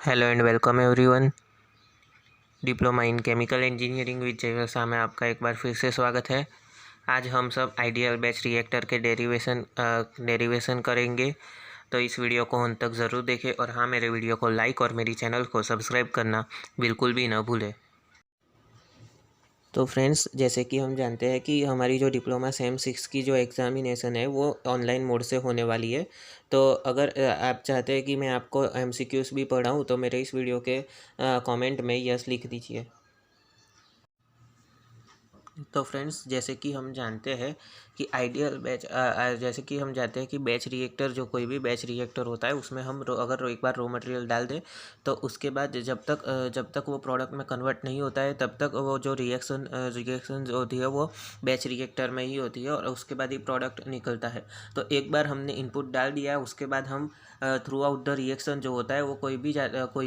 Hello and welcome everyone. Diploma in chemical engineering with Jayvarsha में आपका एक बार फिर से स्वागत है। आज हम सब आइडियल बैच रिएक्टर के डेरिवेशन करेंगे, तो इस वीडियो को अंत तक ज़रूर देखें और हाँ, मेरे वीडियो को लाइक और मेरी चैनल को सब्सक्राइब करना बिल्कुल भी न भूलें। तो फ्रेंड्स, जैसे कि हम जानते हैं कि हमारी जो डिप्लोमा सेम 6 की जो एग्ज़ामिनेशन है वो ऑनलाइन मोड से होने वाली है। तो अगर आप चाहते हैं कि मैं आपको एमसीक्यूज़ भी पढ़ाऊँ तो मेरे इस वीडियो के कमेंट में यस लिख दीजिए। तो फ्रेंड्स, जैसे कि हम जानते हैं कि आइडियल बैच जैसे कि हम जानते हैं कि बैच रिएक्टर, जो कोई भी बैच रिएक्टर होता है उसमें हम अगर एक बार रॉ मटेरियल डाल दें तो उसके बाद जब तक वो प्रोडक्ट में कन्वर्ट नहीं होता है तब तक वो जो रिएक्शन होती है वो बैच रिएक्टर में ही होती है और उसके बाद ही प्रोडक्ट निकलता है। तो एक बार हमने इनपुट डाल दिया, उसके बाद हम थ्रू आउट द रिएक्शन जो होता है वो कोई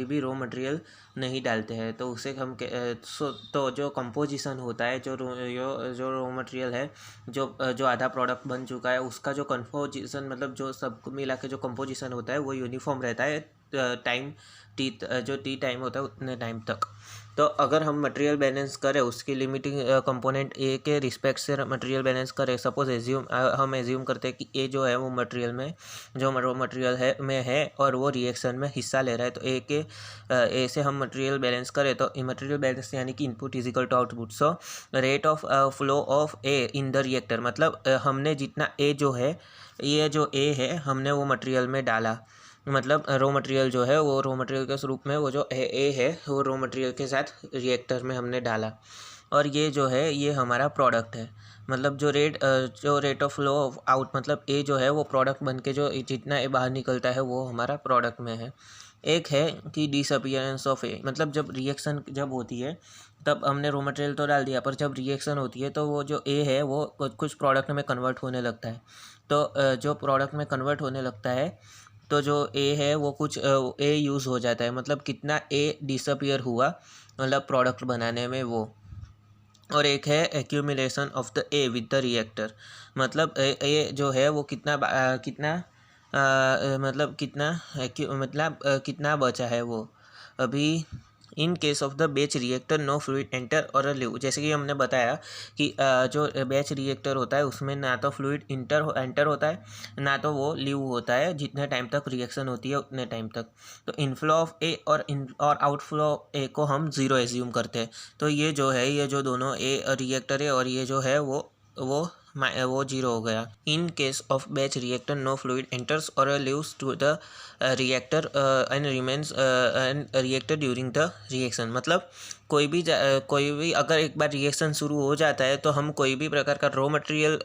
भी रॉ मटेरियल नहीं डालते हैं। तो उसे हम तो जो कंपोजिशन होता है, जो रॉ मटेरियल है, जो आधा प्रोडक्ट बन चुका है, उसका जो कंपोजिशन मतलब जो सब मिला के जो कंपोजिशन होता है वो यूनिफॉर्म रहता है टाइम जो टी टाइम होता है उतने टाइम तक। तो अगर हम मटेरियल बैलेंस करें, उसकी लिमिटिंग कंपोनेंट ए के रिस्पेक्ट से मटेरियल बैलेंस करें, सपोज हम एज्यूम करते हैं कि ए जो है वो मटेरियल में जो मटेरियल है और वो रिएक्शन में हिस्सा ले रहा है। तो ए से हम मटेरियल बैलेंस करें तो मटेरियल बैलेंस यानी कि input is equal to output. So rate of flow of A in the reactor, मतलब हमने जितना ए जो है, ये जो ए है हमने वो मटेरियल में डाला, मतलब रॉ मटेरियल जो है वो रॉ मटेरियल के स्वरूप में वो जो ए है वो रॉ मटेरियल के साथ रिएक्टर में हमने डाला और ये जो है ये हमारा प्रोडक्ट है। मतलब जो rate of flow of out, मतलब ए जो है वो प्रोडक्ट बन के जो जितना ए बाहर निकलता है वो हमारा प्रोडक्ट में है। एक है कि डिसअपियरेंस ऑफ ए, मतलब जब रिएक्शन जब होती है तब हमने रॉ मटेरियल तो डाल दिया, पर जब रिएक्शन होती है तो वो जो ए है वो कुछ प्रोडक्ट में कन्वर्ट होने लगता है। तो जो प्रोडक्ट में कन्वर्ट होने लगता है तो जो ए है वो कुछ ए यूज़ हो जाता है, मतलब कितना ए डिसअपियर हुआ मतलब प्रोडक्ट बनाने में वो। और एक है accumulation of the A with the reactor, मतलब ए जो है वो कितना बचा है वो अभी। In case of the batch reactor no fluid enter और लीव, जैसे कि हमने बताया कि जो बैच रिएक्टर होता है उसमें ना तो फ्लूइड एंटर होता है ना तो वो लीव होता है जितने टाइम तक रिएक्शन होती है उतने टाइम तक। तो इनफ्लो ऑफ ए और आउटफ्लो ए को हम ज़ीरो एज्यूम करते हैं। तो ये जो है, ये जो दोनों ए रिएक्टर है और ये जो है वो जीरो हो गया। In case of batch reactor no fluid enters और leaves to the reactor and remains and reactor during the reaction, मतलब कोई भी अगर एक बार रिएक्शन शुरू हो जाता है तो हम कोई भी प्रकार का रॉ मटेरियल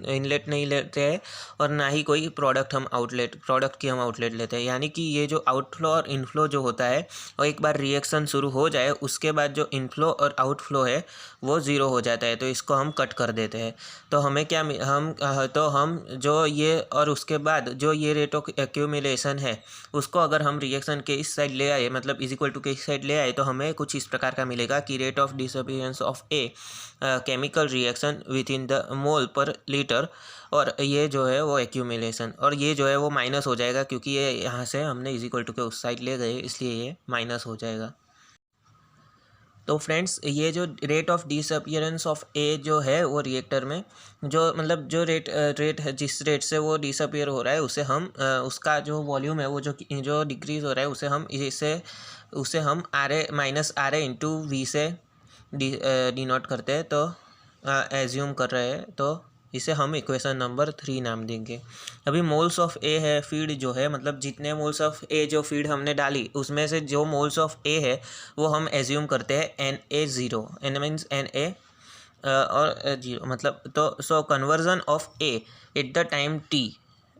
इनलेट नहीं लेते हैं और ना ही कोई प्रोडक्ट की हम आउटलेट लेते हैं। यानी कि ये जो आउटफ्लो और इनफ्लो जो होता है और एक बार रिएक्शन शुरू हो जाए उसके बाद जो इनफ्लो और आउटफ्लो है वो ज़ीरो हो जाता है, तो इसको हम कट कर देते हैं। तो हमें क्या हम जो ये और उसके बाद जो ये रेट ऑफ एक्यूमुलेशन है उसको अगर हम रिएक्शन के इस साइड ले आए, मतलब इज इक्वल टू के इस साइड ले आए, तो हमें कुछ इस प्रकार का मिलेगा कि rate of disappearance of a chemical reaction with in the mole पर लीटर, और ये जो है वो एक्यूमुलेशन, और ये जो है वो माइनस हो जाएगा क्योंकि ये यहाँ से हमने इज इक्वल टू के उस साइड ले गए इसलिए ये माइनस हो जाएगा। तो फ्रेंड्स, ये जो rate of disappearance of A जो है वो रिएक्टर में जो मतलब जो रेट है, जिस रेट से वो डिसअपियर हो रहा है उसे हम उसका जो वॉल्यूम है वो जो डिक्रीज़ हो रहा है उसे हम आर ए इंटू वी से डिनोट करते हैं, तो एज्यूम कर रहे हैं, तो इसे हम इक्वेशन नंबर 3 नाम देंगे। अभी मोल्स ऑफ ए है फीड जो है, मतलब जितने मोल्स ऑफ ए जो फीड हमने डाली उसमें से जो मोल्स ऑफ ए है वो हम एज्यूम करते हैं Na0, एन मीन्स Na और 0, मतलब तो so conversion of A at the time T,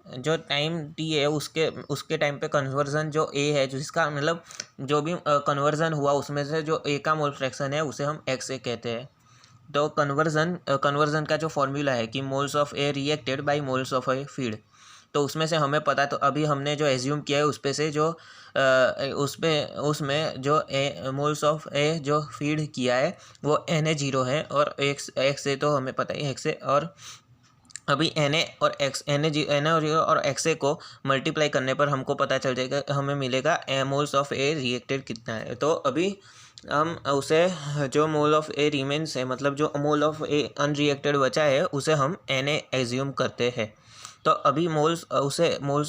जो टाइम टी है उसके टाइम पे कन्वर्जन जो ए है, जिसका मतलब जो भी कन्वर्जन हुआ उसमें से जो ए का मोल फ्रैक्शन है उसे हम एक्स ए कहते हैं। तो कन्वर्जन का जो फॉर्मूला है कि moles of A reacted by moles of A feed, तो उसमें से हमें पता, तो अभी हमने जो एज्यूम किया है उस पे से जो उसमें जो मोल्स ऑफ ए जो फीड किया है वो Na0 है और एक्स ए तो हमें पता ही एक्स ए, और अभी Na और XA को मल्टीप्लाई करने पर हमको पता चल जाएगा, हमें मिलेगा मोल्स ऑफ ए रिएक्टेड कितना है। तो अभी हम उसे जो मोल ऑफ ए रिमेन्स है, मतलब जो मोल ऑफ ए अनरिएक्टेड बचा है, उसे हम Na एज्यूम करते हैं। तो अभी मोल्स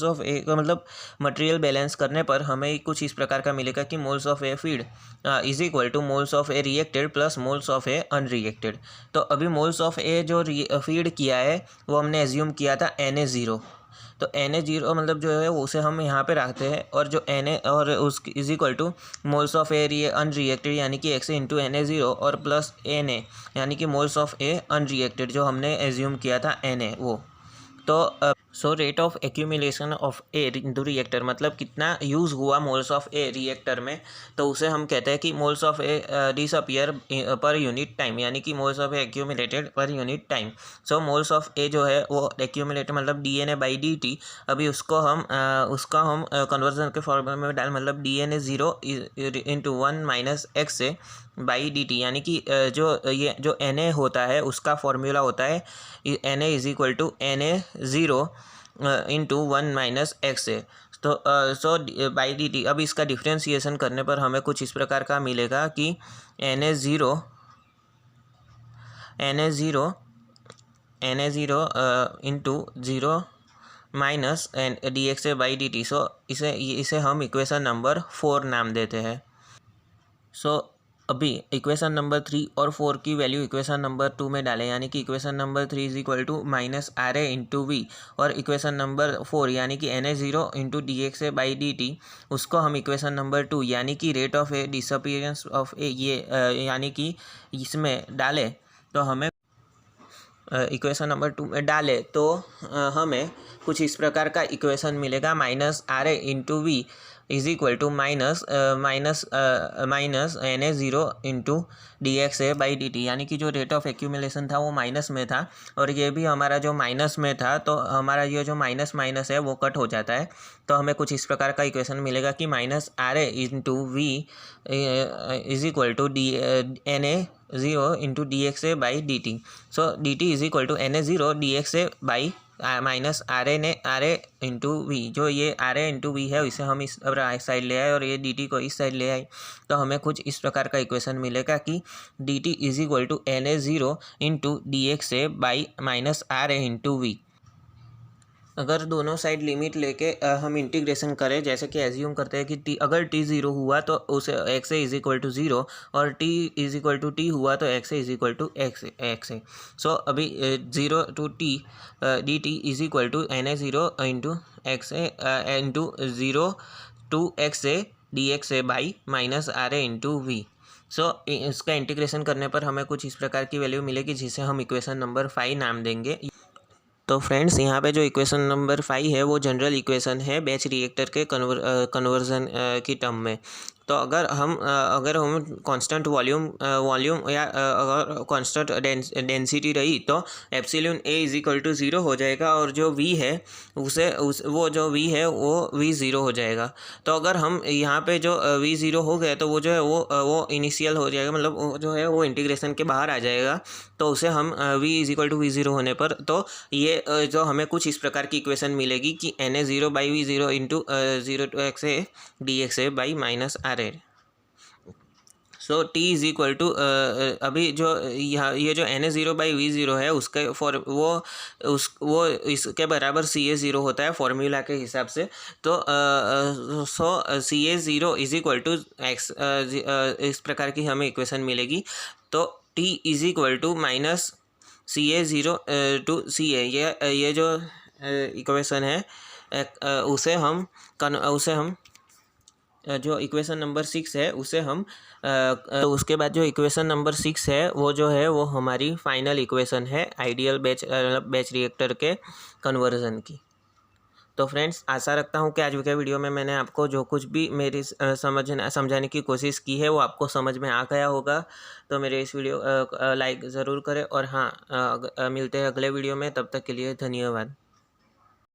ऑफ ए का मतलब मटेरियल बैलेंस करने पर हमें कुछ इस प्रकार का मिलेगा कि moles of A feed is equal two moles of A reacted plus moles of A unreacted. तो अभी मोल्स ऑफ ए जो फीड किया है वो हमने एज्यूम किया था Na0। तो Na0 मतलब जो है उसे हम यहाँ पे रखते हैं, और जो Na और उस is equal two moles of A unreacted यानी कि XA इंटू Na0 और प्लस Na यानी कि मोल्स ऑफ ए अनरिएक्टेड जो हमने एज्यूम किया था Na वो। तो सो rate of accumulation of A into reactor मतलब कितना यूज़ हुआ मोल्स ऑफ ए रिएक्टर में, तो उसे हम कहते हैं कि moles of A disappear per unit time, यानी कि moles of A accumulated per unit time. So moles of A जो है वो एक्यूमुलेटेड मतलब DNA/dt। अभी उसका हम कन्वर्जन के फॉर्मूला में डाल, मतलब DNA0 into 1 minus XA by dt, यानी कि जो Na होता है उसका फॉर्मूला होता है Na is equal to Na0 into 1 minus XA। तो सो बाई dt। अब इसका डिफ्रेंसिएशन करने पर हमें कुछ इस प्रकार का मिलेगा कि Na0 into 0 minus dxa by dt। सो इसे हम इक्वेशन नंबर 4 नाम देते हैं। सो अभी इक्वेशन नंबर 3 और 4 की वैल्यू इक्वेशन नंबर 2 में डालें, यानी कि equation number 3 is equal to minus RA into V, और इक्वेशन नंबर 4 यानी कि Na0 into dxa by dt उसको हम इक्वेशन नंबर 2 यानी कि rate of A disappearance of A यानी कि इसमें डालें। तो हमें इक्वेशन नंबर 2 में डालें तो हमें कुछ इस प्रकार का इक्वेशन मिलेगा, minus RA into V is equal to minus Na0 into dxa by dt, यानी कि जो रेट ऑफ एक्यूमुलेशन था वो माइनस में था, और ये भी हमारा जो माइनस में था, तो हमारा ये जो माइनस माइनस है वो कट हो जाता है। तो हमें कुछ इस प्रकार का इक्वेशन मिलेगा कि minus RA into V is equal to Na0 into dxa by dt। So dt is equal to Na0 dxa by minus RA into V. जो ये RA इंटू वी है इसे हम इस साइड ले आए और ये dt को इस साइड ले आए, तो हमें कुछ इस प्रकार का इक्वेशन मिलेगा कि dt is equal to Na0 into dxa by minus RA into V. अगर दोनों साइड लिमिट लेके हम इंटीग्रेशन करें, जैसे कि एज्यूम करते हैं कि अगर t 0 हुआ तो उसे XA इज इक्वल टू 0, और t is equal to t हुआ तो XA is equal to XA। So अभी 0 to t dt is equal to Na0 into XA into 0 to XA dxa by minus RA into V. So इसका integration करने पर हमें कुछ इस प्रकार की वैल्यू मिलेगी जिसे हम इक्वेशन नंबर 5 नाम देंगे। तो फ्रेंड्स यहाँ पे जो इक्वेशन नंबर 5 है वो जनरल इक्वेशन है बैच रिएक्टर के कन्वर्जन की टर्म में। तो अगर हम कांस्टेंट वॉल्यूम या अगर कांस्टेंट डेंसिटी रही तो epsilon A is equal to 0 हो जाएगा, और जो V है वो जो V है वो V0 हो जाएगा। तो अगर हम यहाँ पे जो V0 हो गए तो वो जो है वो इनिशियल हो जाएगा, मतलब वो जो है वो इंटीग्रेशन के बाहर आ जाएगा। तो उसे हम V is equal to V0 होने पर तो ये जो हमें कुछ इस प्रकार की इक्वेशन मिलेगी कि Na0 by V0 into 0 to XA dxa by minus RA। So t is equal to अभी जो ये जो Na0 बाई V0 है उसके वो इसके बराबर CA0 होता है फॉर्मूला के हिसाब से। तो so CA0 is equal to x इस प्रकार की हमें इक्वेशन मिलेगी। तो t is equal to minus CA0 to CA, ये जो इक्वेशन है उसे हम जो इक्वेशन नंबर 6 है उसे हम तो उसके बाद जो इक्वेशन नंबर 6 है वो जो है वो हमारी फाइनल इक्वेशन है आइडियल बैच रिएक्टर के कन्वर्जन की। तो फ्रेंड्स आशा रखता हूँ कि आज के वीडियो में मैंने आपको जो कुछ भी मेरी समझाने की कोशिश की है वो आपको समझ में आ गया होगा। तो मेरे इस वीडियो लाइक ज़रूर करें, और हाँ मिलते हैं अगले वीडियो में, तब तक के लिए धन्यवाद।